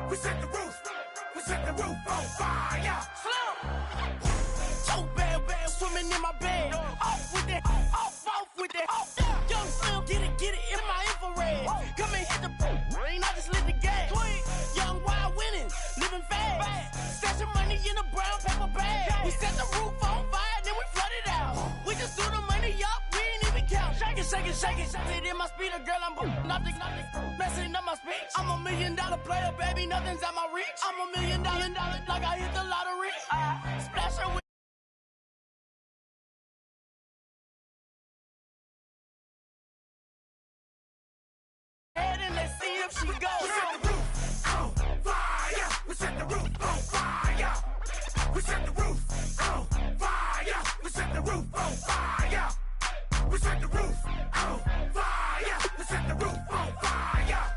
We set the roof. We set the roof on fire. So bad, swimming in my bed. Off with it, off with it. Young Slim, get it in my infrared. Come and hit the rain, I just lit the gas. Young wild winning, living fast. Stashing money in a brown paper bag. We set the roof on fire, then we flood it out. We just threw the money up, we ain't even count. Shake it, shake it, shake it. Shake it in my speeder, girl, I'm nothing, messing up my speech. I'm $1 million player, baby, nothing's out my reach. I'm $1 million, like I hit the lottery. Splash her with head and let's see if she goes. We set the roof on fire. We set the roof on fire. We set the roof on fire. We set the roof on fire. We set the roof on fire. We set the roof on fire.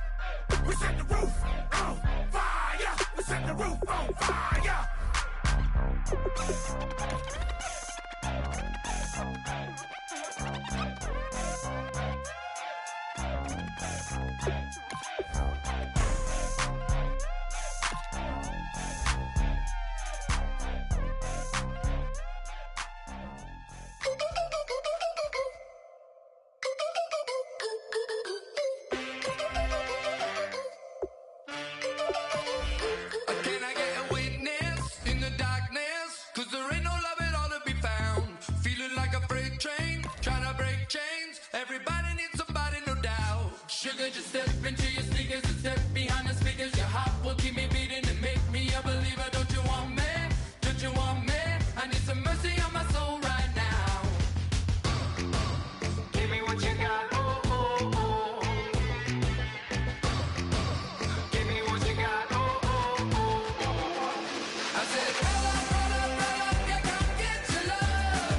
We set the roof on fire. We set the roof on fire. Just step into your sneakers and step behind the speakers. Your heart will keep me beating and make me a believer. Don't you want me? Don't you want me? I need some mercy on my soul right now. Give me what you got. Oh, oh, oh. Give me what you got. Oh, oh, oh. I said, roll up, yeah, come get your love.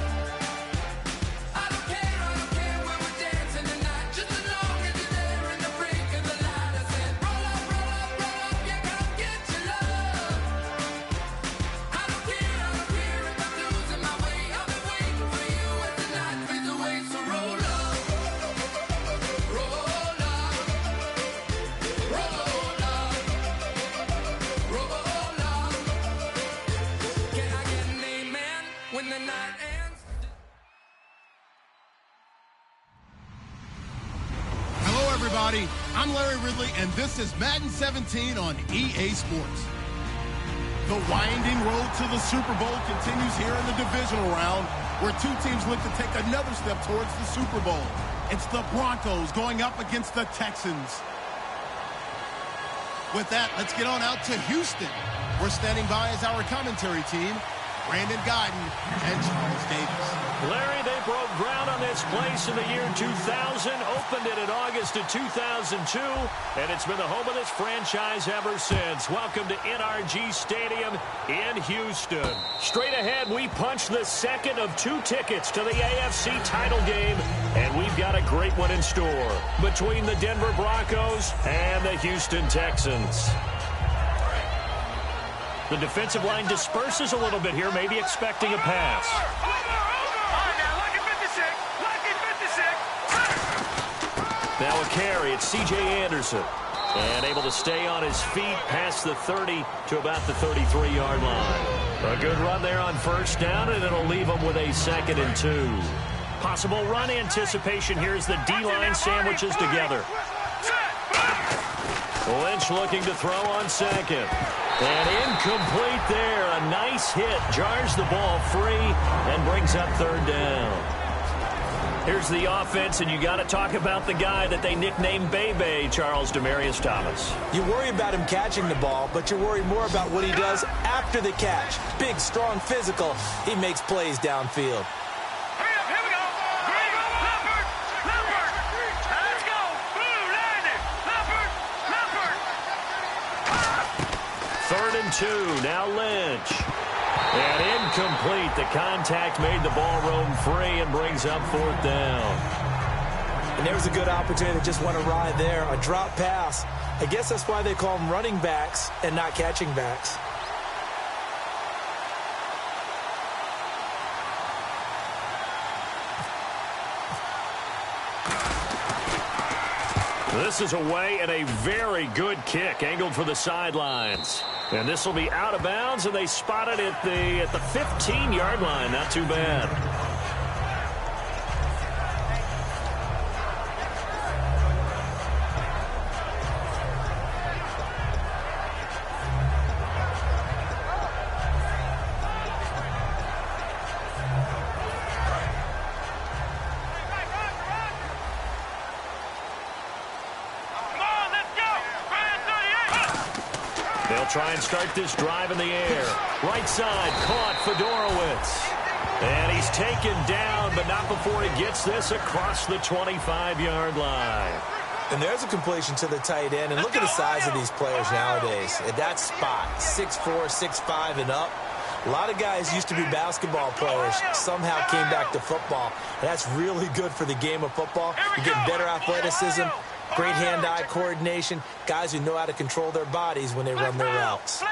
I don't care where we're dancing tonight. Just as long as you're there. Everybody, I'm Larry Ridley, and this is Madden 17 on EA Sports. The winding road to the Super Bowl continues here in the divisional round, where two teams look to take another step towards the Super Bowl. It's the Broncos going up against the Texans. With that, let's get on out to Houston. We're standing by as our commentary team, Brandon Guyton and Charles Davis. Larry, they broke ground on this place in the year 2000, opened it in August of 2002, and it's been the home of this franchise ever since. Welcome to NRG Stadium in Houston. Straight ahead, we punch the second of 2 tickets to the AFC title game, and we've got a great one in store between the Denver Broncos and the Houston Texans. The defensive line disperses a little bit here, maybe expecting a pass. Now a carry, it's C.J. Anderson. And able to stay on his feet past the 30 to about the 33-yard line. A good run there on first down, and it'll leave him with a 2nd and 2. Possible run anticipation here as the D-line sandwiches together. Lynch looking to throw on second. And incomplete there. A nice hit. Jars the ball free and brings up 3rd down. Here's the offense, and you got to talk about the guy that they nicknamed Bebe, Charles Demarius Thomas. You worry about him catching the ball, but you worry more about what he does after the catch. Big, strong, physical. He makes plays downfield. Here we go. Leopard. Let's go. Blue landed. Leopard. 3rd and 2. Now Lynch. And incomplete. The contact made the ball roam free and brings up 4th down. And there's a good opportunity to just want to ride there. A drop pass. I guess that's why they call them running backs and not catching backs. This is away and a very good kick angled for the sidelines. And this will be out of bounds, and they spot it at the 15-yard line. Not too bad. They'll try and start this drive in the air. Right side, caught Fedorowicz. And he's taken down, but not before he gets this across the 25-yard line. And there's a completion to the tight end. And look at the size of these players nowadays. At that spot, 6'4", 6'5", and up. A lot of guys used to be basketball players, somehow came back to football. And that's really good for the game of football. You're getting better athleticism, great hand-eye coordination, guys who know how to control their bodies when they run their routes.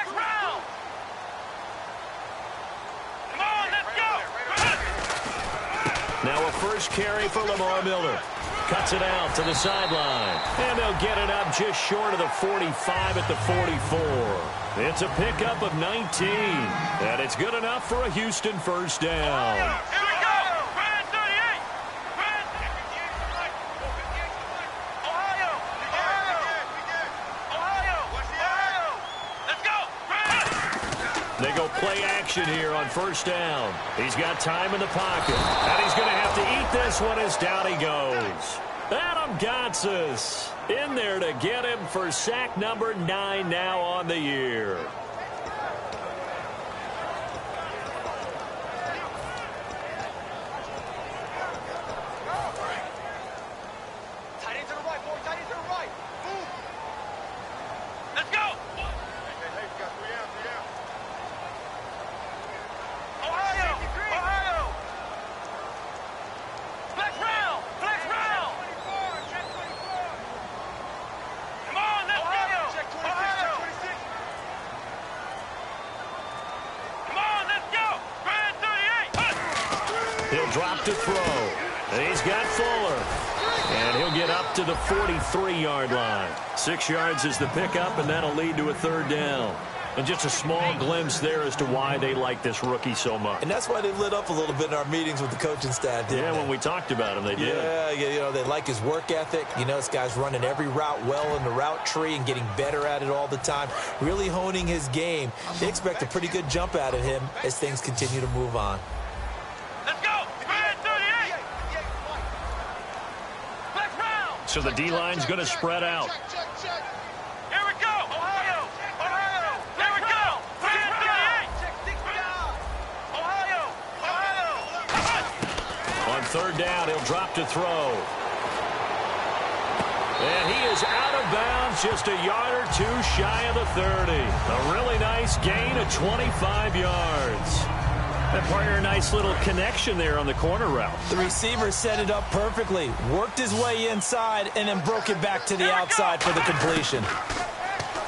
Now a first carry for Lamar Miller. Cuts it out to the sideline. And they'll get it up just short of the 45 at the 44. It's a pickup of 19. And it's good enough for a Houston first down. They go play action here on first down. He's got time in the pocket. And he's going to have to eat this one as down he goes. Adam Gotsis in there to get him for sack number 9 now on the year. Drop to throw. And he's got Fuller. And he'll get up to the 43-yard line. 6 yards is the pickup, and that'll lead to a third down. And just a small glimpse there as to why they like this rookie so much. And that's why they lit up a little bit in our meetings with the coaching staff, didn't they? When we talked about him, they did. Yeah, you know, they like his work ethic. You know, this guy's running every route well in the route tree and getting better at it all the time, really honing his game. They expect a pretty good jump out of him as things continue to move on. So the D-line's going to spread out. Here we go. Ohio. Here we go. Ohio. On third down, he'll drop to throw. And he is out of bounds just a yard or two shy of the 30. A really nice gain of 25 yards. That partner, a nice little connection there on the corner route. The receiver set it up perfectly, worked his way inside, and then broke it back to the outside for the completion.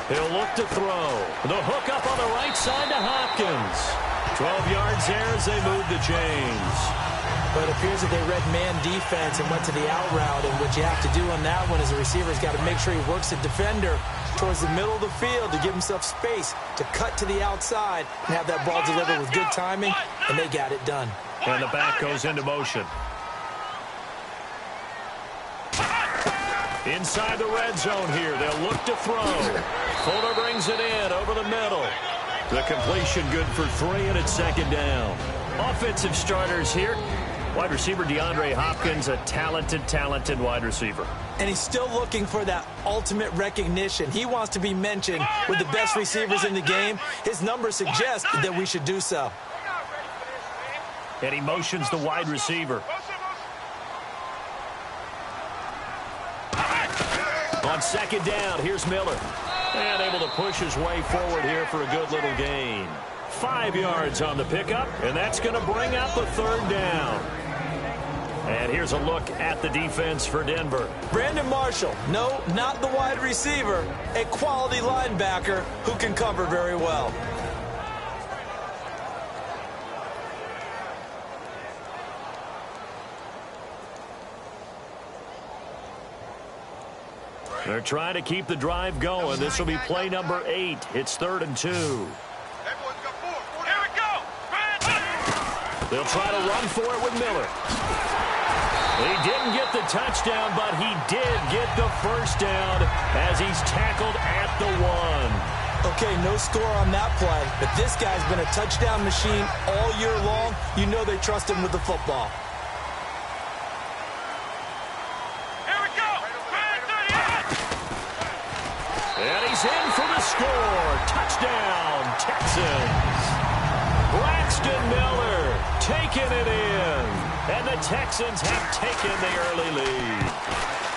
He'll look to throw. The hook up on the right side to Hopkins. 12 yards there as they move the chains. But it appears that they read man defense and went to the out route, and what you have to do on that one is the receiver's got to make sure he works the defender towards the middle of the field to give himself space to cut to the outside and have that ball delivered with good timing, and they got it done. And the back goes into motion. Inside the red zone here, they'll look to throw. Fuller brings it in over the middle. The completion good for 3, and it's second down. Offensive starters here. Wide receiver DeAndre Hopkins, a talented wide receiver. And he's still looking for that ultimate recognition. He wants to be mentioned with the best receivers in the game. His numbers suggest that we should do so. And he motions the wide receiver. On second down, here's Miller. And able to push his way forward here for a good little gain. 5 yards on the pickup, and that's going to bring up the third down. And here's a look at the defense for Denver. Brandon Marshall, no, not the wide receiver, a quality linebacker who can cover very well. They're trying to keep the drive going. This will be play number 8. It's 3rd and 2. They'll try to run for it with Miller. He didn't get the touchdown, but he did get the first down as he's tackled at the 1. Okay, no score on that play, but this guy's been a touchdown machine all year long. You know they trust him with the football. And he's in for the score. Touchdown, Texans. Braxton Miller taking it in. And the Texans have taken the early lead.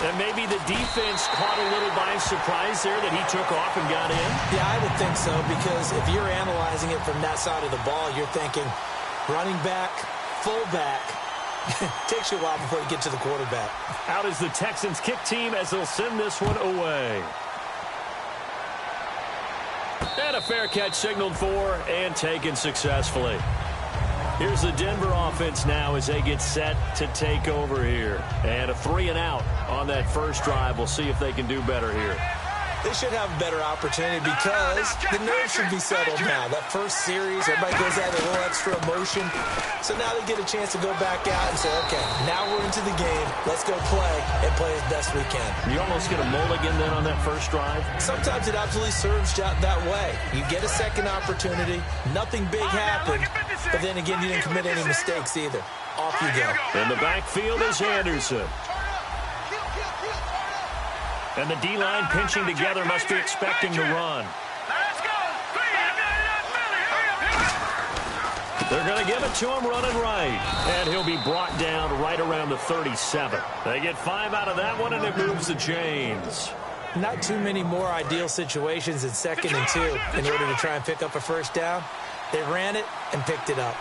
And maybe the defense caught a little by surprise there that he took off and got in? Yeah, I would think so, because if you're analyzing it from that side of the ball, you're thinking running back, fullback. Takes you a while before you get to the quarterback. Out is the Texans kick team as they'll send this one away. And a fair catch signaled for and taken successfully. Here's the Denver offense now as they get set to take over here. And a 3 and out on that first drive. We'll see if they can do better here. They should have a better opportunity because the nerves should be settled now. That first series, everybody goes out with a little extra emotion. So now they get a chance to go back out and say, okay, now we're into the game. Let's go play and play as best we can. You almost get a mulligan then on that first drive? Sometimes it absolutely serves that way. You get a second opportunity. Nothing big happened. But then again, you didn't commit any mistakes either. Off you go. In the backfield is Anderson. And the D-line pinching together must be expecting to run. They're going to give it to him running right. And he'll be brought down right around the 37. They get 5 out of that one, and it moves the chains. Not too many more ideal situations in 2nd and 2 in order to try and pick up a first down. They ran it and picked it up.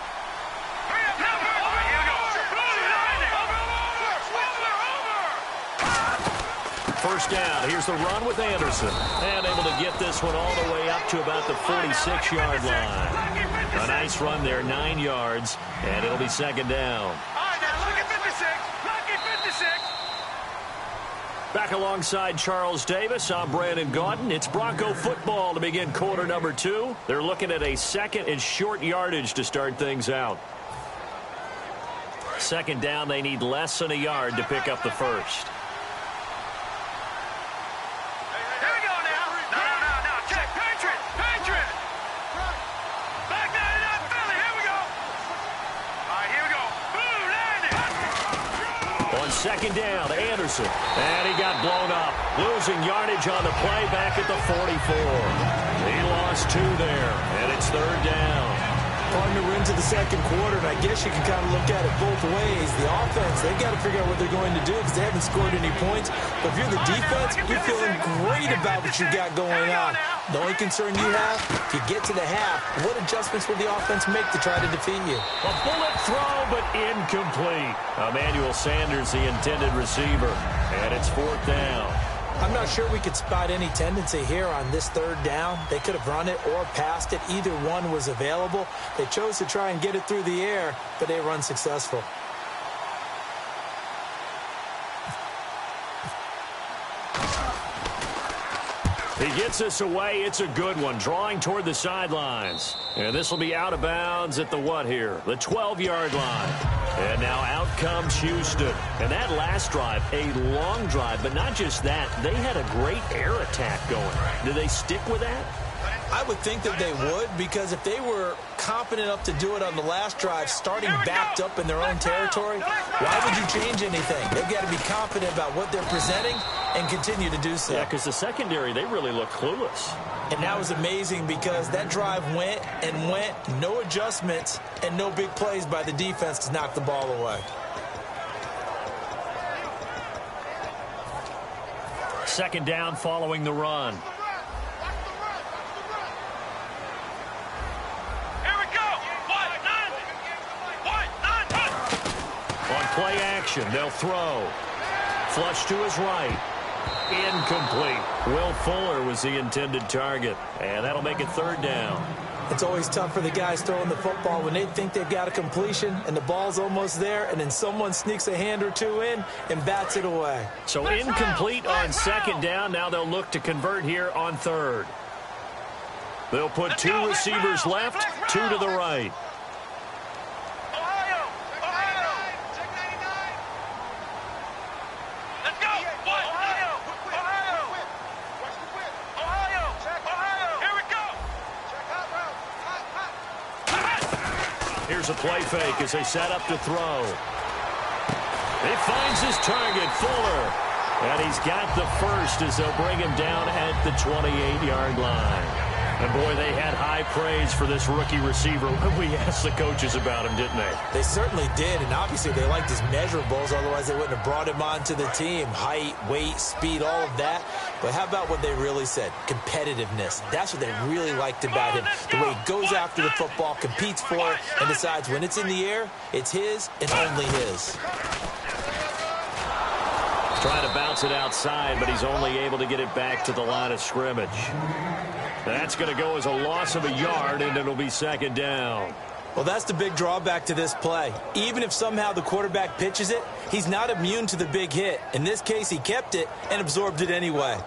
First down. Here's the run with Anderson. And able to get this one all the way up to about the 46-yard line. A nice run there, 9 yards, and it'll be 2nd down. Back alongside Charles Davis, I'm Brandon Gaudin. It's Bronco football to begin quarter number 2. They're looking at a 2nd and short yardage to start things out. 2nd down, they need less than a yard to pick up the first. On 2nd down, Anderson. And he got blown up. Losing yardage on the play back at the 44. He lost 2 there, and it's 3rd down. Partner into the 2nd quarter, and I guess you can kind of look at it both ways. The offense, they've got to figure out what they're going to do because they haven't scored any points. But if you're the defense, you're feeling great about what you got going on. The only concern you have, if you get to the half, what adjustments will the offense make to try to defeat you? A bullet throw, but incomplete. Emmanuel Sanders, the intended receiver, and it's 4th down. I'm not sure we could spot any tendency here on this 3rd down. They could have run it or passed it. Either one was available. They chose to try and get it through the air, but they were unsuccessful. He gets this away. It's a good one. Drawing toward the sidelines. And this will be out of bounds at the what here? The 12-yard line. And now out comes Houston. And that last drive, a long drive. But not just that, they had a great air attack going. Do they stick with that? I would think that they would, because if they were confident enough to do it on the last drive, starting backed up in their own territory, why would you change anything? They've got to be confident about what they're presenting and continue to do so. Yeah, because the secondary, they really look clueless. And that was amazing because that drive went and went, no adjustments, and no big plays by the defense to knock the ball away. Second down following the run. On play action, they'll throw. Flush to his right. Incomplete. Will Fuller was the intended target, and that'll make it third down. It's always tough for the guys throwing the football when they think they've got a completion and the ball's almost there, and then someone sneaks a hand or two in and bats it away. So incomplete on second down. Now they'll look to convert here on third. They'll put two receivers left, two to the right. Here's a play fake as they set up to throw. He finds his target, Fuller. And he's got the first as they'll bring him down at the 28-yard line. And, boy, they had high praise for this rookie receiver when we asked the coaches about him, didn't they? They certainly did, and obviously they liked his measurables. Otherwise, they wouldn't have brought him onto the team. Height, weight, speed, all of that. But how about what they really said? Competitiveness. That's what they really liked about him. The way he goes after the football, competes for it, and decides when it's in the air, it's his and only his. Trying to bounce it outside, but he's only able to get it back to the line of scrimmage. That's going to go as a loss of a yard, and it'll be second down. Well, that's the big drawback to this play. Even if somehow the quarterback pitches it, he's not immune to the big hit. In this case, he kept it and absorbed it anyway.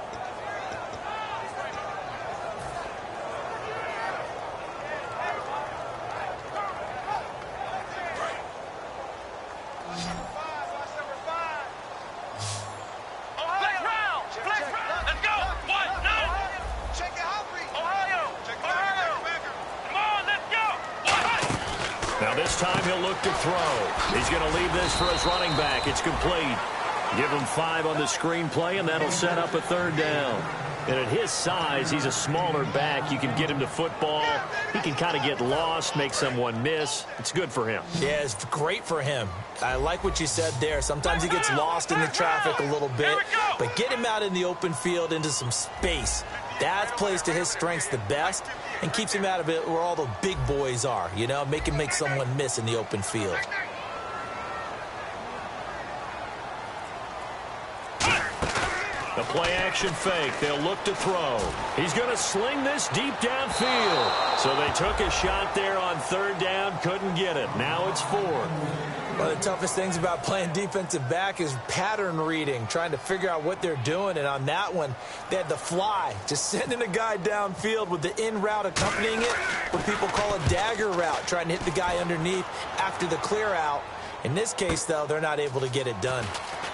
To throw. He's going to leave this for his running back. It's complete. Give him 5 on the screenplay, and that'll set up a third down. And at his size, he's a smaller back. You can get him to football. He can kind of get lost, make someone miss. It's good for him. Yeah, it's great for him. I like what you said there. Sometimes he gets lost in the traffic a little bit, but get him out in the open field into some space. That plays to his strengths the best and keeps him out of it where all the big boys are, you know, make him make someone miss in the open field. The play-action fake. They'll look to throw. He's going to sling this deep downfield. So they took a shot there on third down, couldn't get it. Now it's 4. One of the toughest things about playing defensive back is pattern reading, trying to figure out what they're doing. And on that one, they had the fly, just sending a guy downfield with the in route accompanying it, what people call a dagger route, trying to hit the guy underneath after the clear out. In this case, though, they're not able to get it done.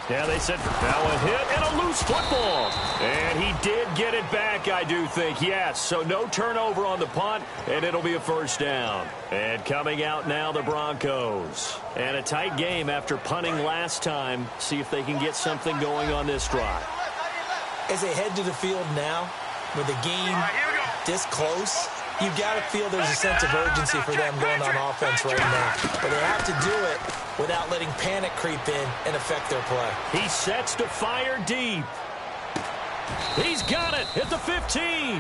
Yeah, they said now a hit and a loose football. And he did get it back, I do think, yes. So no turnover on the punt, and it'll be a first down. And coming out now, the Broncos. And a tight game after punting last time. See if they can get something going on this drive. As they head to the field now, with the game this close, you've got to feel there's a sense of urgency for them going on offense right now. But they have to do it without letting panic creep in and affect their play. He sets to fire deep. He's got it at the 15.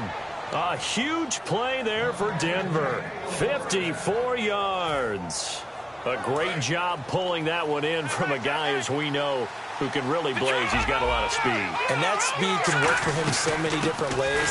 A huge play there for Denver. 54 yards. A great job pulling that one in from a guy, as we know, who can really blaze. He's got a lot of speed. And that speed can work for him so many different ways.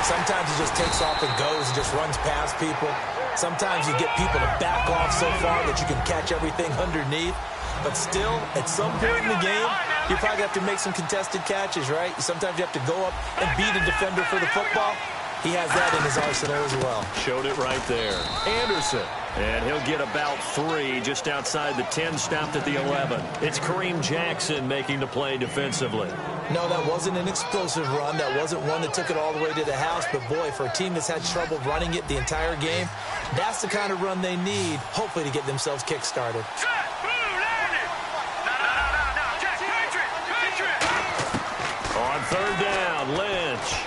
Sometimes he just takes off and goes and just runs past people. Sometimes you get people to back off so far that you can catch everything underneath. But still, at some point in the game, you probably have to make some contested catches, right? Sometimes you have to go up and beat a defender for the football. He has that in his arsenal as well. Showed it right there. Anderson. And he'll get about 3 just outside the 10, stopped at the 11. It's Kareem Jackson making the play defensively. No, that wasn't an explosive run. That wasn't one that took it all the way to the house. But, boy, for a team that's had trouble running it the entire game, that's the kind of run they need, hopefully, to get themselves kick-started. On third down, Lynch.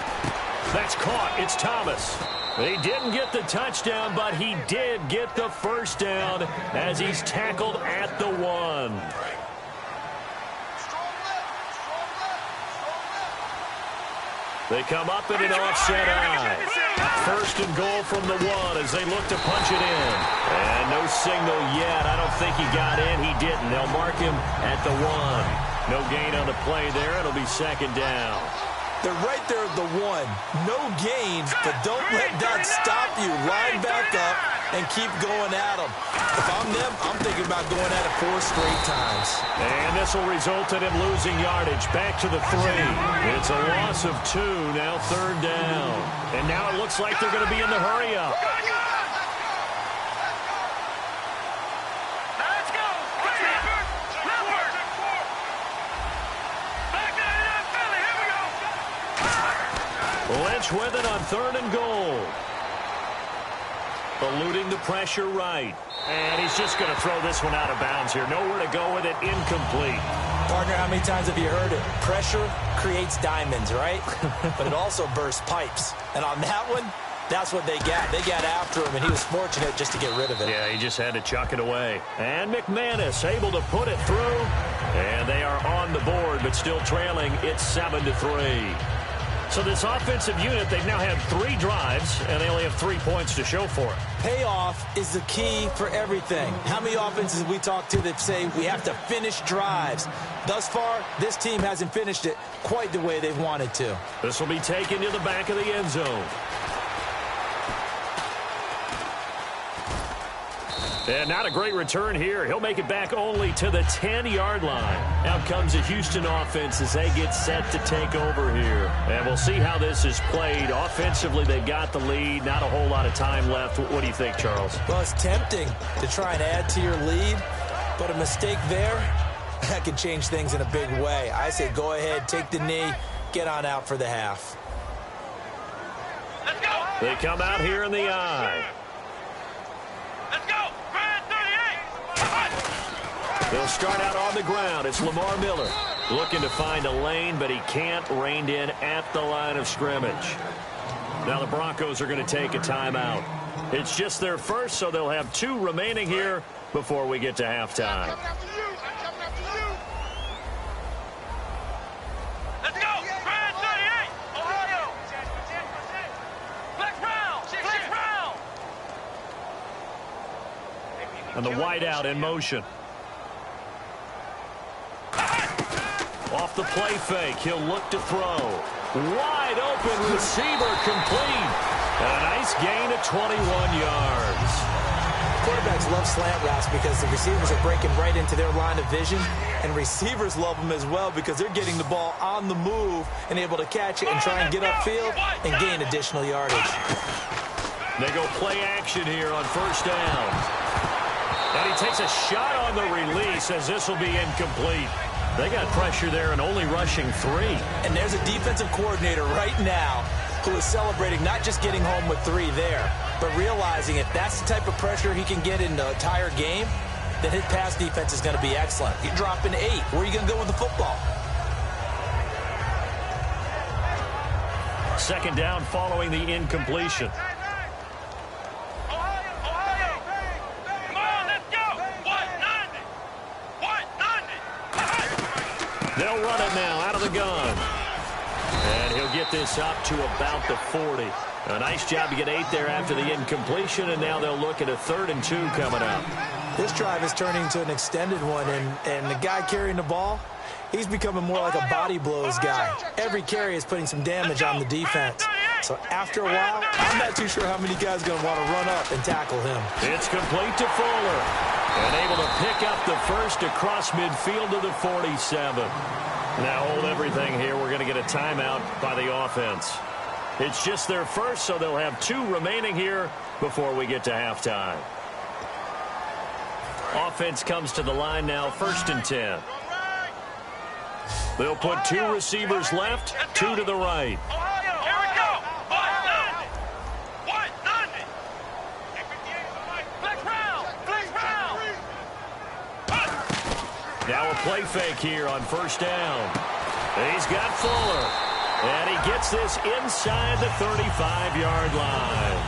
That's caught. It's Thomas. He didn't get the touchdown, but he did get the first down as he's tackled at the 1. They come up in an offset eye. First and goal from the 1 as they look to punch it in. And no signal yet. I don't think he got in. He didn't. They'll mark him at the 1. No gain on the play there. It'll be second down. They're right there at the 1. No gain, but don't let that stop you. Line back up and keep going at them. If I'm them, I'm thinking about going at it 4 straight times. And this will result in him losing yardage. Back to the 3. It's a loss of 2. Now third down. And now it looks like they're going to be in the hurry-up. Lynch with it on 3rd and goal. Eluding the pressure right. And he's just going to throw this one out of bounds here. Nowhere to go with it. Incomplete. Partner, how many times have you heard it? Pressure creates diamonds, right? But it also bursts pipes. And on that one, that's what they got. They got after him, and he was fortunate just to get rid of it. Yeah, he just had to chuck it away. And McManus able to put it through. And they are on the board, but still trailing. It's 7-3. So this offensive unit, they've now had 3 drives, and they only have 3 points to show for it. Payoff is the key for everything. How many offenses have we talked to that say we have to finish drives? Thus far, this team hasn't finished it quite the way they've wanted to. This will be taken to the back of the end zone. And not a great return here. He'll make it back only to the 10-yard line. Out comes the Houston offense as they get set to take over here. And we'll see how this is played. Offensively, they've got the lead. Not a whole lot of time left. What do you think, Charles? Well, it's tempting to try and add to your lead, but a mistake there, that could change things in a big way. I say go ahead, take the knee, get on out for the half. Let's go. They come out here in the eye. Let's go. They'll start out on the ground. It's Lamar Miller looking to find a lane, but he can't. Reined in at the line of scrimmage. Now the Broncos are going to take a timeout. It's just their first, so they'll have 2 remaining here before we get to halftime. Let's go. Brand 38. Ohio. Flex round. Flex round. And the wideout in motion. Off the play fake, he'll look to throw. Wide open receiver complete. And a nice gain of 21 yards. Quarterbacks love slant routes because the receivers are breaking right into their line of vision, and receivers love them as well because they're getting the ball on the move and able to catch it and try and get upfield and gain additional yardage. They go play action here on first down. And he takes a shot on the release as this will be incomplete. They got pressure there and only rushing 3. And there's a defensive coordinator right now who is celebrating not just getting home with 3 there, but realizing if that's the type of pressure he can get in the entire game, then his pass defense is going to be excellent. You're dropping 8. Where are you going to go with the football? Second down following the incompletion. They'll run it now out of the gun. And he'll get this up to about the 40. A nice job to get 8 there after the incompletion, and now they'll look at a 3rd and 2 coming up. This drive is turning into an extended one, and the guy carrying the ball, he's becoming more like a body blows guy. Every carry is putting some damage on the defense. So after a while, I'm not too sure how many guys are going to want to run up and tackle him. It's complete to Fuller. And able to pick up the first across midfield to the 47. Now hold everything here. We're going to get a timeout by the offense. It's just their first, so they'll have 2 remaining here before we get to halftime. Offense comes to the line now, 1st and 10. They'll put 2 receivers left, 2 to the right. Now a play fake here on first down. He's got Fuller. And he gets this inside the 35-yard line.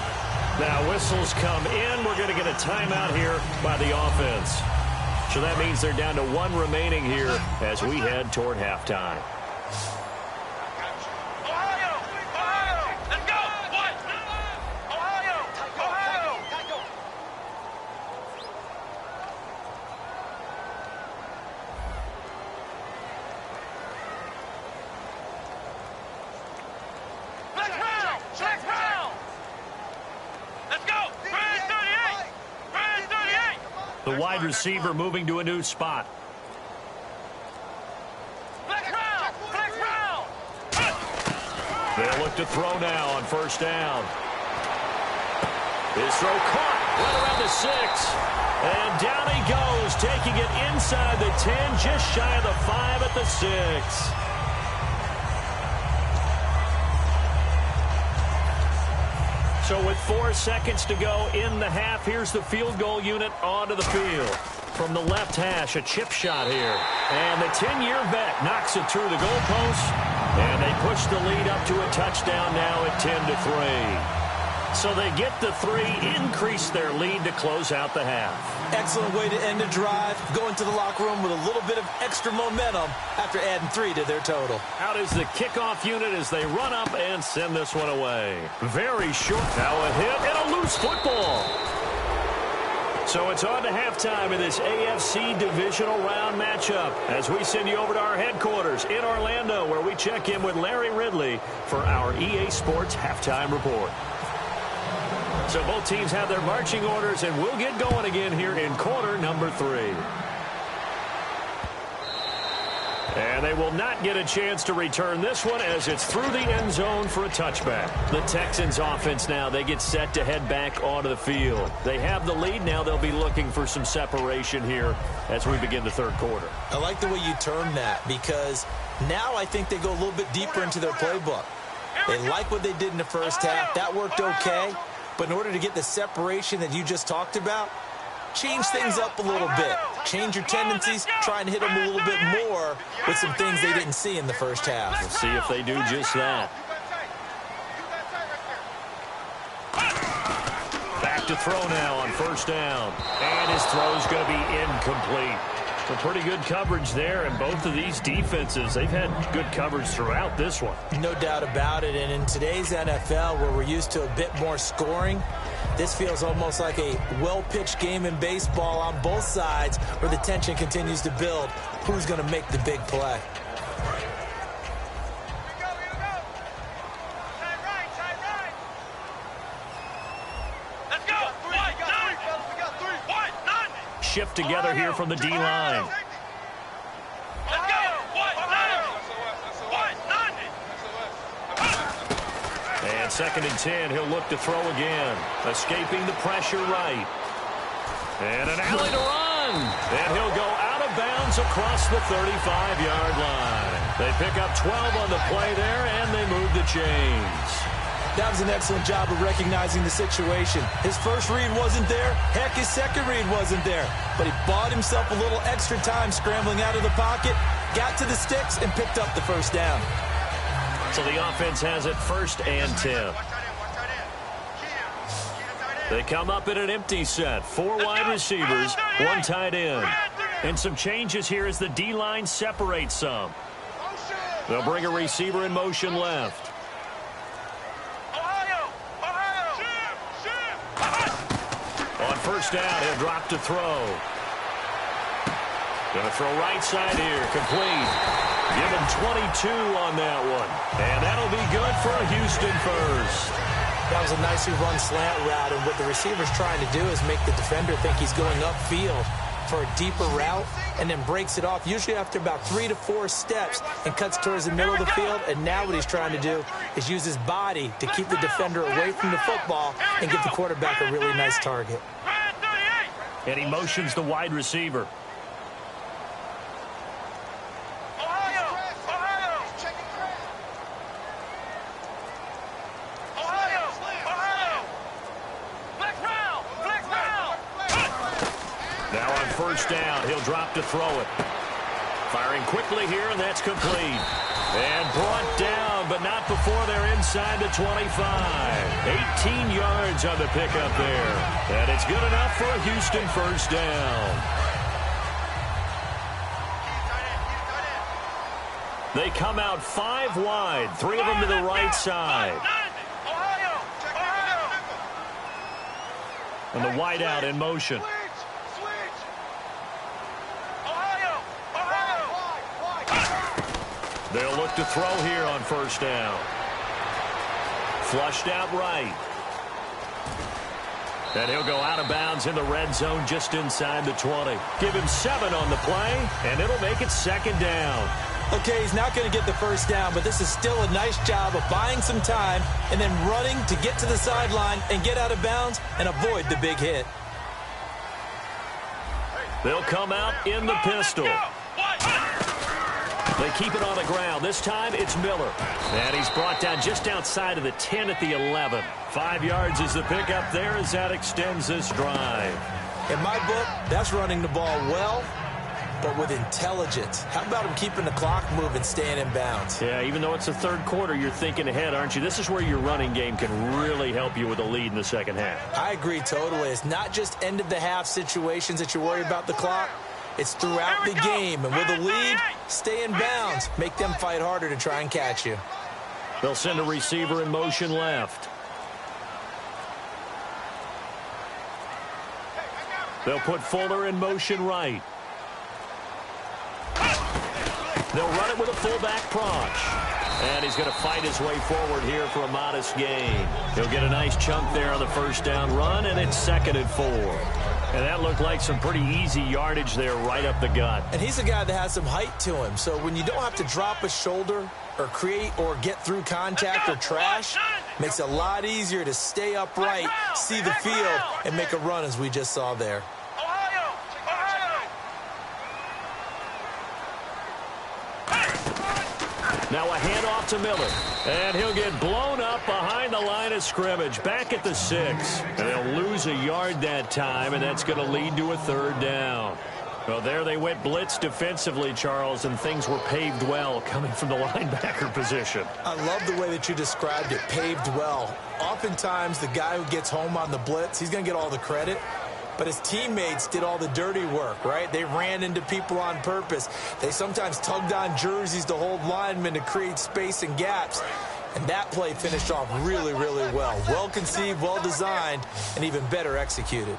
Now whistles come in. We're going to get a timeout here by the offense. So that means they're down to 1 remaining here as we head toward halftime. The wide receiver moving to a new spot. They'll look to throw now on first down. His throw caught right around the 6. And down he goes, taking it inside the 10, just shy of the 5 at the 6. So with 4 seconds to go in the half, here's the field goal unit onto the field. From the left hash, a chip shot here. And the 10-year vet knocks it through the goalpost. And they push the lead up to a touchdown now at 10-3. So they get the 3, increase their lead to close out the half. Excellent way to end the drive. Go into the locker room with a little bit of extra momentum after adding 3 to their total. Out is the kickoff unit as they run up and send this one away. Very short. Now a hit and a loose football. So it's on to halftime in this AFC divisional round matchup as we send you over to our headquarters in Orlando, where we check in with Larry Ridley for our EA Sports halftime report. So both teams have their marching orders, and we'll get going again here in quarter number 3. And they will not get a chance to return this one as it's through the end zone for a touchback. The Texans offense now, they get set to head back onto the field. They have the lead. Now they'll be looking for some separation here as we begin the third quarter. I like the way you term that, because now I think they go a little bit deeper into their playbook. They like what they did in the first half. That worked okay. But in order to get the separation that you just talked about, change things up a little bit. Change your tendencies, try and hit them a little bit more with some things they didn't see in the first half. We'll see if they do just that. Back to throw now on first down. And his throw's going to be incomplete. So pretty good coverage there, and both of these defenses, they've had good coverage throughout this one. No doubt about it, and in today's NFL, where we're used to a bit more scoring, this feels almost like a well-pitched game in baseball on both sides where the tension continues to build. Who's going to make the big play? Shift together here from the D-line. And 2nd and 10, he'll look to throw again. Escaping the pressure right. And an alley to run. And he'll go out of bounds across the 35-yard line. They pick up 12 on the play there, and they move the chains. That was an excellent job of recognizing the situation. His first read wasn't there. Heck, his second read wasn't there. But he bought himself a little extra time scrambling out of the pocket, got to the sticks, and picked up the first down. So the offense has it 1st and 10. They come up in an empty set. 4 wide receivers, 1 tight end. And some changes here as the D-line separates some. They'll bring a receiver in motion left. On first down, he'll drop to throw. Going to throw right side here, complete. Give him 22 on that one. And that'll be good for a Houston first. That was a nicely run slant route, and what the receiver's trying to do is make the defender think he's going upfield for a deeper route, and then breaks it off, usually after about 3 to 4 steps, and cuts towards the middle of the field. And now what he's trying to do is use his body to keep the defender away from the football and give the quarterback a really nice target. And he motions the wide receiver. Now on first down, he'll drop to throw it. Firing quickly here, and that's complete. And brought down, but not before they're inside the 25. 18 yards on the pickup there. And it's good enough for a Houston first down. They come out 5 wide, 3 of them to the right side. And the wide out in motion. They'll look to throw here on first down. Flushed out right. And he'll go out of bounds in the red zone just inside the 20. Give him 7 on the play, and it'll make it 2nd down. Okay, he's not going to get the first down, but this is still a nice job of buying some time and then running to get to the sideline and get out of bounds and avoid the big hit. They'll come out in the pistol. They keep it on the ground. This time it's Miller. And he's brought down just outside of the 10 at the 11. 5 yards is the pickup there as that extends this drive. In my book, that's running the ball well, but with intelligence. How about him keeping the clock moving, staying in bounds? Yeah, even though it's the 3rd quarter, you're thinking ahead, aren't you? This is where your running game can really help you with a lead in the 2nd half. I agree totally. It's not just end-of-the-half situations that you worry about the clock. It's throughout the game. And with a lead, stay in bounds. Make them fight harder to try and catch you. They'll send a receiver in motion left. They'll put Fuller in motion right. They'll run it with a fullback Proch. And he's going to fight his way forward here for a modest gain. He'll get a nice chunk there on the 1st down run, and it's 2nd and 4. And that looked like some pretty easy yardage there right up the gut. And he's a guy that has some height to him. So when you don't have to drop a shoulder or create or get through contact or trash, makes it a lot easier to stay upright, see the field, and make a run as we just saw there. Now a handoff to Miller. And he'll get blown up behind the line of scrimmage. Back at the 6. And they'll lose a yard that time, and that's going to lead to a 3rd down. Well, there they went blitz defensively, Charles, and things were paved well coming from the linebacker position. I love the way that you described it, paved well. Oftentimes, the guy who gets home on the blitz, he's going to get all the credit. But his teammates did all the dirty work, right? They ran into people on purpose. They sometimes tugged on jerseys to hold linemen to create space and gaps. And that play finished off really, really well. Well conceived, well designed, and even better executed.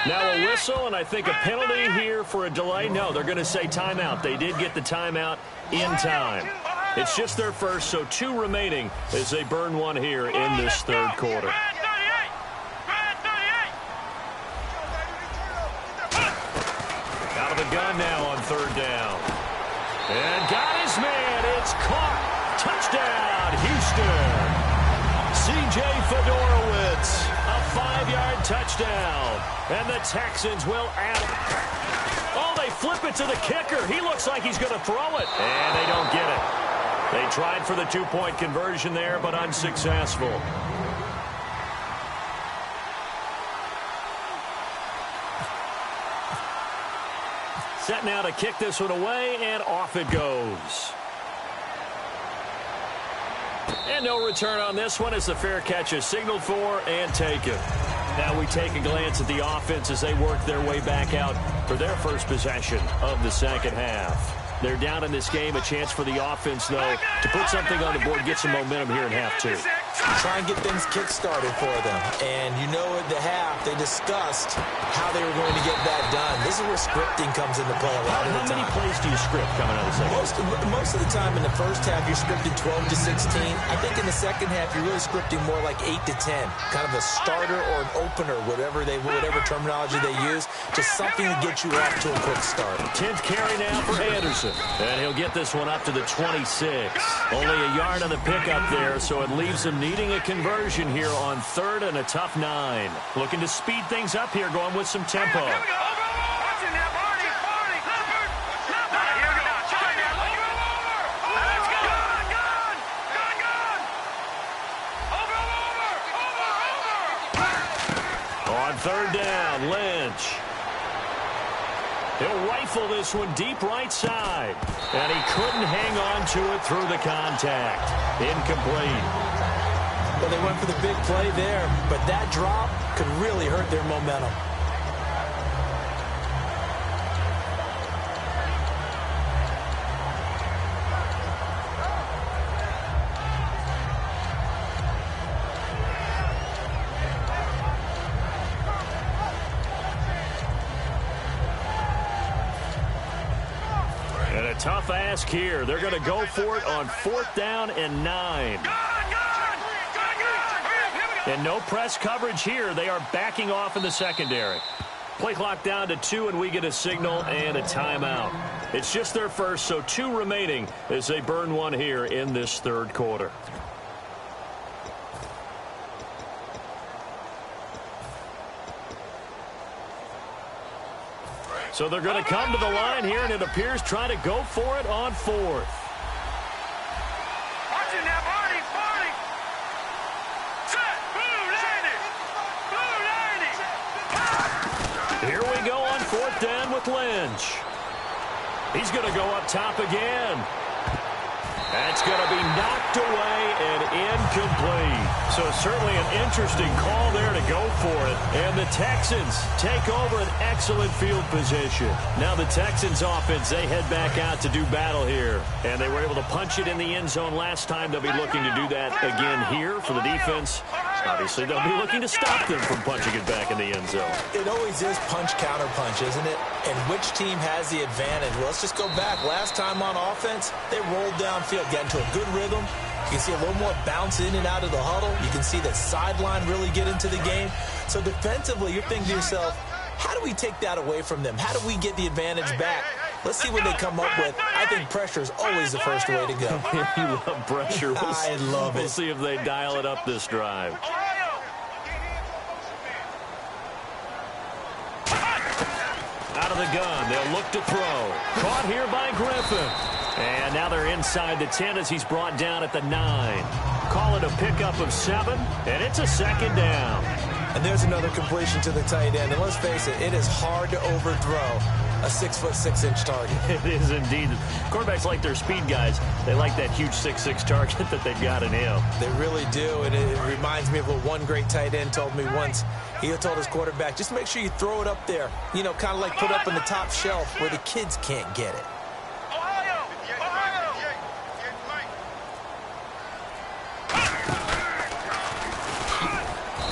Now a whistle, and I think a penalty here for a delay. No, they're going to say timeout. They did get the timeout in time. It's just their first, so 2 remaining as they burn one here in this 3rd quarter. Out of the gun now on 3rd down. And got his man. It's caught. Touchdown, Houston. C.J. Fedorowicz, a 5-yard touchdown. And the Texans will add it. Oh, they flip it to the kicker. He looks like he's going to throw it. And they don't get it. They tried for the 2-point conversion there, but unsuccessful. Set now to kick this one away, and off it goes. And no return on this one as the fair catch is signaled for and taken. Now we take a glance at the offense as they work their way back out for their first possession of the 2nd half. They're down in this game. A chance for the offense, though, to put something on the board, get some momentum here in half 2. Try and get things kick-started for them. And you know at the half, they discussed how they were going to get that done. This is where scripting comes into play a lot of the time. How many plays do you script coming out of the 2nd half? Most of the time in the 1st half, you're scripting 12 to 16. I think in the 2nd half, you're really scripting more like 8 to 10. Kind of a starter or an opener, whatever terminology they use. Just something to get you off to a quick start. 10th carry now for Anderson. And he'll get this one up to the 26. Only a yard on the pickup there, so it leaves him needing a conversion here on 3rd and a tough 9. Looking to speed things up here, going with some tempo. On 3rd down, Lynch. He'll rifle this one deep right side. And he couldn't hang on to it through the contact. Incomplete. Well, they went for the big play there, but that drop could really hurt their momentum. And a tough ask here. They're going to go for it on 4th down and 9. And no press coverage here. They are backing off in the secondary. Play clock down to 2, and we get a signal and a timeout. It's just their first, so 2 remaining as they burn one here in this third quarter. So they're going to come to the line here, and it appears trying to go for it on 4th. Here we go on 4th down with Lynch. He's going to go up top again. That's going to be knocked away and incomplete. So certainly an interesting call there to go for it. And the Texans take over an excellent field position. Now the Texans offense, they head back out to do battle here. And they were able to punch it in the end zone last time. They'll be looking to do that again here for the defense. Obviously, they'll be looking to stop them from punching it back in the end zone. It always is punch-counter-punch, isn't it? And which team has the advantage? Well, let's just go back. Last time on offense, they rolled downfield, got into a good rhythm. You can see a little more bounce in and out of the huddle. You can see the sideline really get into the game. So defensively, you're thinking to yourself, how do we take that away from them? How do we get the advantage back? Let's see what they come up with. I think pressure is always the first way to go. You love pressure. I love it. We'll see if they dial it up this drive. Out of the gun, they'll look to throw. Caught here by Griffin. And now they're inside the 10 as he's brought down at the 9. Call it a pickup of 7, and it's a 2nd down. And there's another completion to the tight end. And let's face it, it is hard to overthrow a 6'6" target. It is indeed. Quarterbacks like their speed guys. They like that huge 6'6" target that they've got in him. They really do, and it reminds me of what one great tight end told me once. He told his quarterback, just make sure you throw it up there. You know, kind of like put up in the top shelf where the kids can't get it.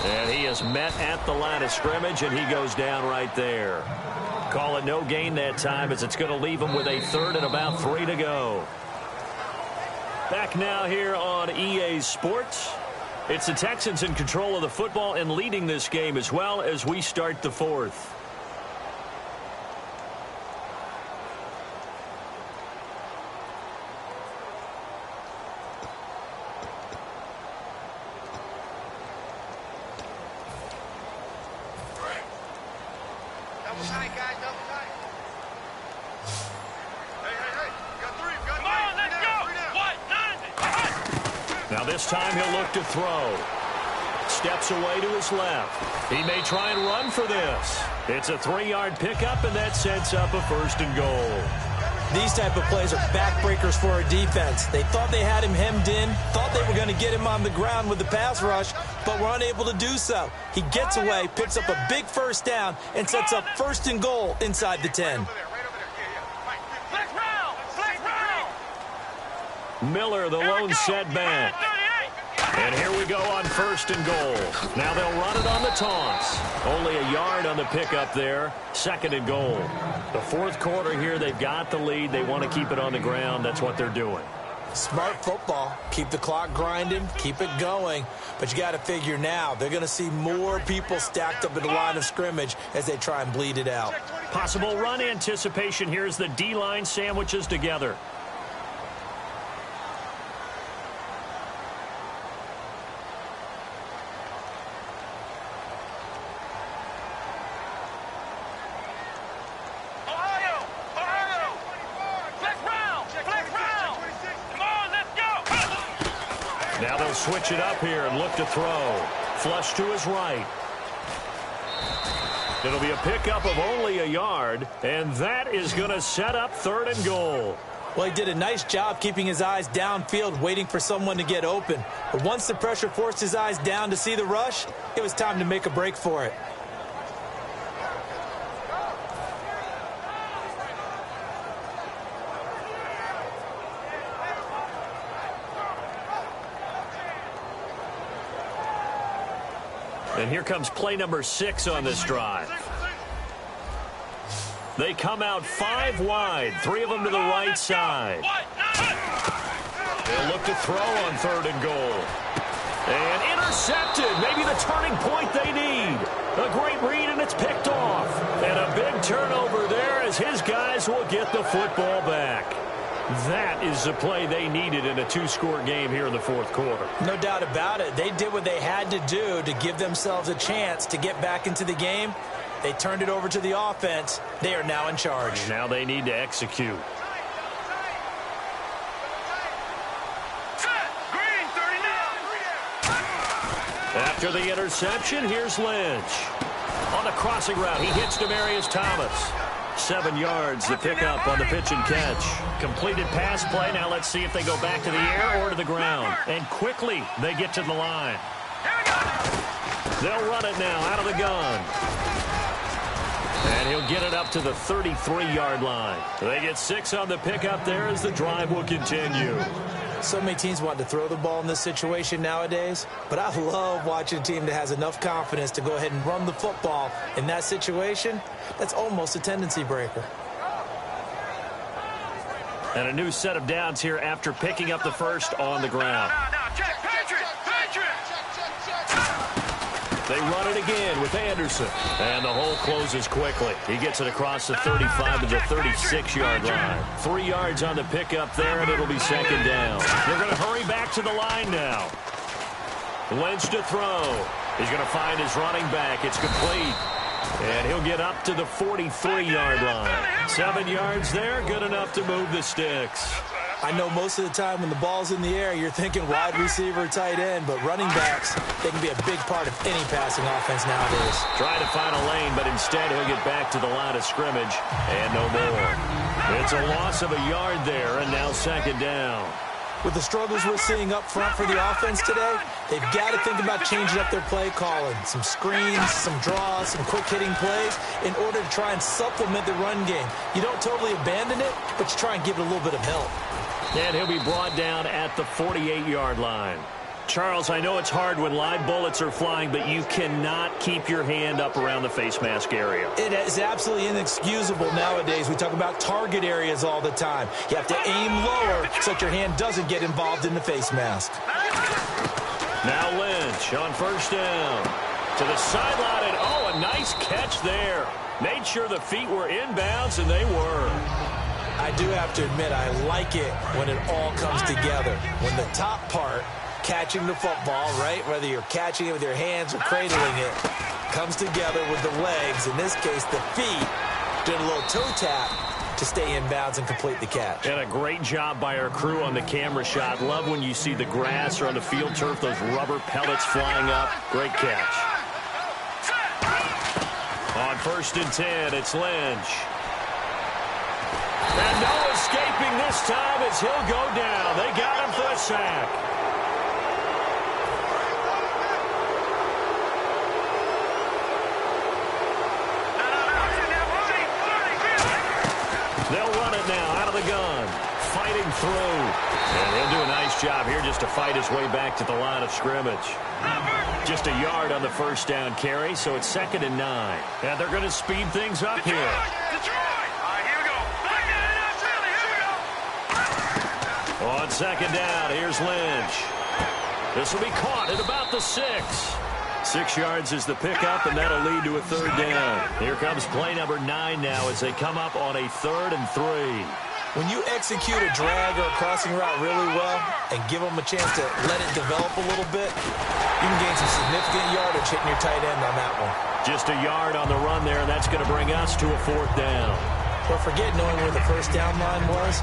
And he is met at the line of scrimmage, and he goes down right there. Call it no gain that time as it's going to leave him with a 3rd and about 3 to go. Back now here on EA Sports. It's the Texans in control of the football and leading this game as well as we start the 4th. This time he'll look to throw. Steps away to his left. He may try and run for this. It's a 3-yard pickup, and that sets up a 1st and goal. These type of plays are backbreakers for a defense. They thought they had him hemmed in, thought they were going to get him on the ground with the pass rush, but were unable to do so. He gets away, picks up a big 1st down, and sets up 1st and goal inside the 10. Miller, the lone setback. And here we go on 1st and goal. Now they'll run it on the toss. Only a yard on the pickup there. 2nd and goal. The 4th quarter here, they've got the lead. They want to keep it on the ground. That's what they're doing. Smart football. Keep the clock grinding. Keep it going. But you got to figure now, they're going to see more people stacked up in the line of scrimmage as they try and bleed it out. Possible run anticipation here as the D-line sandwiches together. Now they'll switch it up here and look to throw. Flush to his right. It'll be a pickup of only a yard, and that is going to set up 3rd and goal. Well, he did a nice job keeping his eyes downfield, waiting for someone to get open. But once the pressure forced his eyes down to see the rush, it was time to make a break for it. And here comes play number 6 on this drive. They come out 5 wide, 3 of them to the right side. They'll look to throw on 3rd and goal. And intercepted. Maybe the turning point they need. A great read, and it's picked off. And a big turnover there as his guys will get the football back. That is the play they needed in a 2-score game here in the fourth quarter. No doubt about it. They did what they had to do to give themselves a chance to get back into the game. They turned it over to the offense. They are now in charge. Now they need to execute. After the interception, here's Lynch. On the crossing route, he hits Demaryius Thomas. 7 yards to pick up on the pitch and catch. Completed pass play. Now let's see if they go back to the air or to the ground. And quickly, they get to the line. They'll run it now out of the gun. And he'll get it up to the 33-yard line. They get 6 on the pickup there as the drive will continue. So many teams want to throw the ball in this situation nowadays, but I love watching a team that has enough confidence to go ahead and run the football in that situation. That's almost a tendency breaker. And a new set of downs here after picking up the first on the ground. They run it again with Anderson. And the hole closes quickly. He gets it across the 35 to the 36-yard line. 3 yards on the pickup there, and it'll be second down. They're going to hurry back to the line now. Lynch to throw. He's going to find his running back. It's complete. And he'll get up to the 43-yard line. 7 yards there, good enough to move the sticks. I know most of the time when the ball's in the air, you're thinking wide receiver, tight end, but running backs, they can be a big part of any passing offense nowadays. Trying to find a lane, but instead he'll get back to the line of scrimmage, and no more. It's a loss of a yard there, and now second down. With the struggles we're seeing up front for the offense today, they've got to think about changing up their play calling. Some screens, some draws, some quick-hitting plays in order to try and supplement the run game. You don't totally abandon it, but you try and give it a little bit of help. And he'll be brought down at the 48-yard line. Charles, I know it's hard when live bullets are flying, but you cannot keep your hand up around the face mask area. It is absolutely inexcusable nowadays. We talk about target areas all the time. You have to aim lower so that your hand doesn't get involved in the face mask. Now Lynch on first down. To the sideline, and oh, a nice catch there. Made sure the feet were inbounds, and they were. I do have to admit, I like it when it all comes together. When the top part, catching the football, right, whether you're catching it with your hands or cradling it, comes together with the legs, in this case the feet, doing a little toe tap to stay in bounds and complete the catch. And a great job by our crew on the camera shot. Love when you see the grass or on the field turf, those rubber pellets flying up. Great catch. On first and 10, it's Lynch. And no escaping this time as he'll go down. They got him for a sack. They'll run it now out of the gun. Fighting through. And he'll do a nice job here just to fight his way back to the line of scrimmage. Just a yard on the first down carry, so it's 2nd and 9. And they're going to speed things up here. On second down, here's Lynch. This will be caught at about the 6. 6 yards is the pickup, and that'll lead to a third down. Here comes play number 9 now as they come up on a 3rd and 3. When you execute a drag or a crossing route really well and give them a chance to let it develop a little bit, you can gain some significant yardage hitting your tight end on that one. Just a yard on the run there, and that's going to bring us to a 4th down. Don't forget knowing where the first down line was.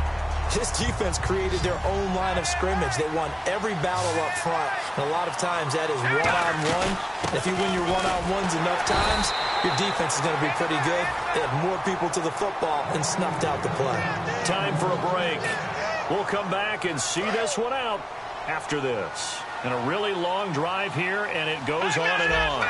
This defense created their own line of scrimmage. They won every battle up front, and a lot of times that is one-on-one. If you win your one-on-ones enough times, your defense is going to be pretty good. They have more people to the football and snuffed out the play. Time for a break. We'll come back and see this one out after this. And a really long drive here, and it goes on and on.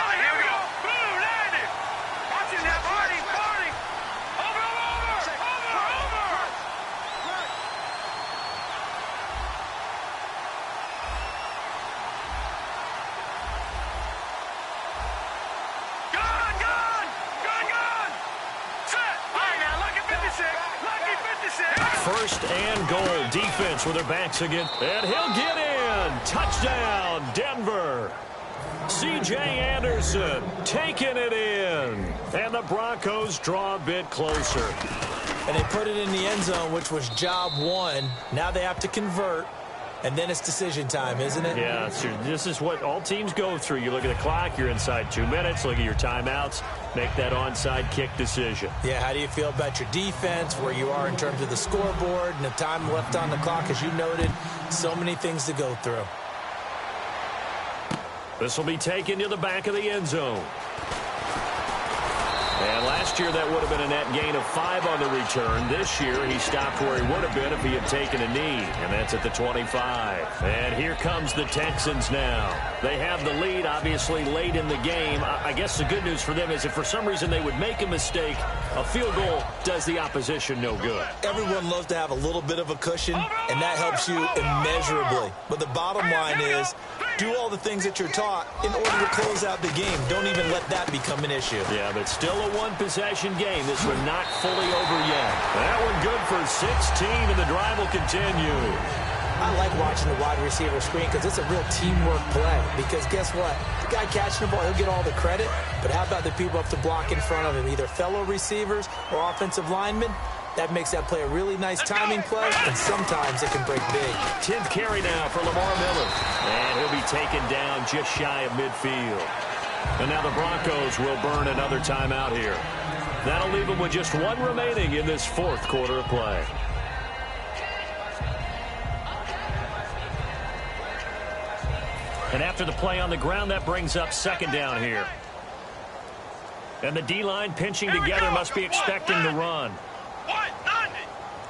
First and goal, defense with their backs again. And he'll get in. Touchdown, Denver. C.J. Anderson taking it in. And the Broncos draw a bit closer. And they put it in the end zone, which was job one. Now they have to convert. And then it's decision time, isn't it? Yeah, this is what all teams go through. You look at the clock, you're inside 2 minutes, look at your timeouts, make that onside kick decision. Yeah, how do you feel about your defense, where you are in terms of the scoreboard, and the time left on the clock, as you noted, so many things to go through. This will be taken to the back of the end zone. And last year, that would have been a net gain of 5 on the return. This year, he stopped where he would have been if he had taken a knee, and that's at the 25. And here comes the Texans now. They have the lead, obviously, late in the game. I guess the good news for them is if for some reason they would make a mistake, a field goal does the opposition no good. Everyone loves to have a little bit of a cushion, and that helps you immeasurably. But the bottom line is, do all the things that you're taught in order to close out the game. Don't even let that become an issue. Yeah, but still a one-possession game. This one not fully over yet. That one good for 16, and the drive will continue. I like watching the wide receiver screen because it's a real teamwork play. Because guess what? The guy catching the ball, he'll get all the credit. But how about the people up to block in front of him, either fellow receivers or offensive linemen? That makes that play a really nice timing play, and sometimes it can break big. 10th carry now for Lamar Miller. And he'll be taken down just shy of midfield. And now the Broncos will burn another timeout here. That'll leave them with just one remaining in this fourth quarter of play. And after the play on the ground, that brings up second down here. And the D-line pinching together must be expecting the run.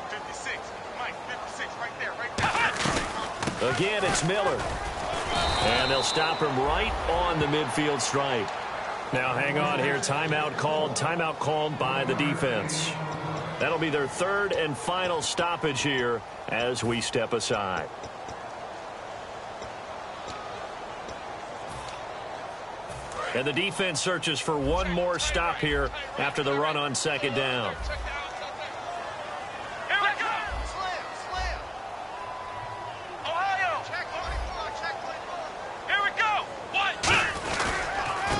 56. Mike, 56, right there. Again, it's Miller. And they'll stop him right on the midfield stripe. Now, hang on here. Timeout called by the defense. That'll be their third and final stoppage here as we step aside. And the defense searches for one more stop here after the run on second down.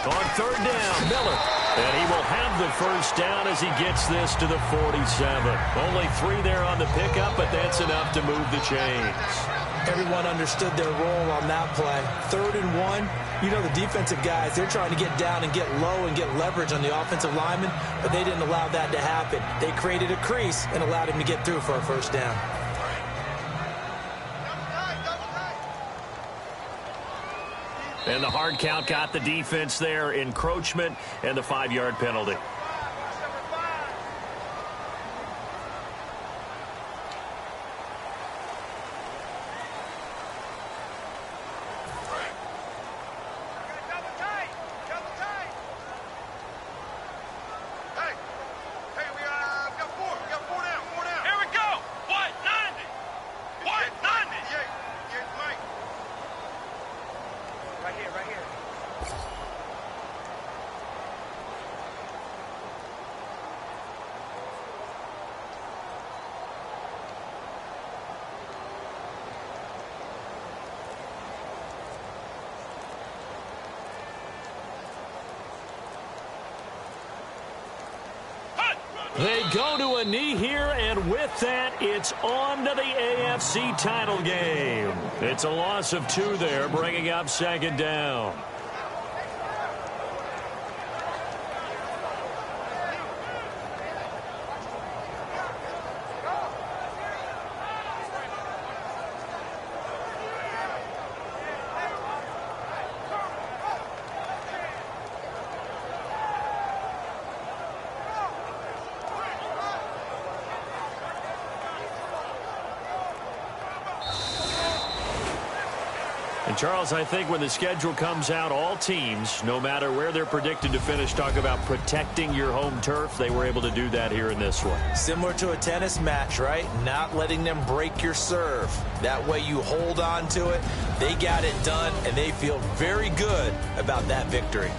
On third down, Miller. And he will have the first down as he gets this to the 47. Only 3 there on the pickup, but that's enough to move the chains. Everyone understood their role on that play. 3rd and 1. You know the defensive guys, they're trying to get down and get low and get leverage on the offensive lineman, but they didn't allow that to happen. They created a crease and allowed him to get through for a first down. And the hard count got the defense there. Encroachment and the 5-yard penalty. They go to a knee here, and with that, it's on to the AFC title game. It's a loss of 2 there, bringing up second down. And Charles, I think when the schedule comes out, all teams, no matter where they're predicted to finish, talk about protecting your home turf. They were able to do that here in this one. Similar to a tennis match, right? Not letting them break your serve. That way you hold on to it. They got it done, and they feel very good about that victory.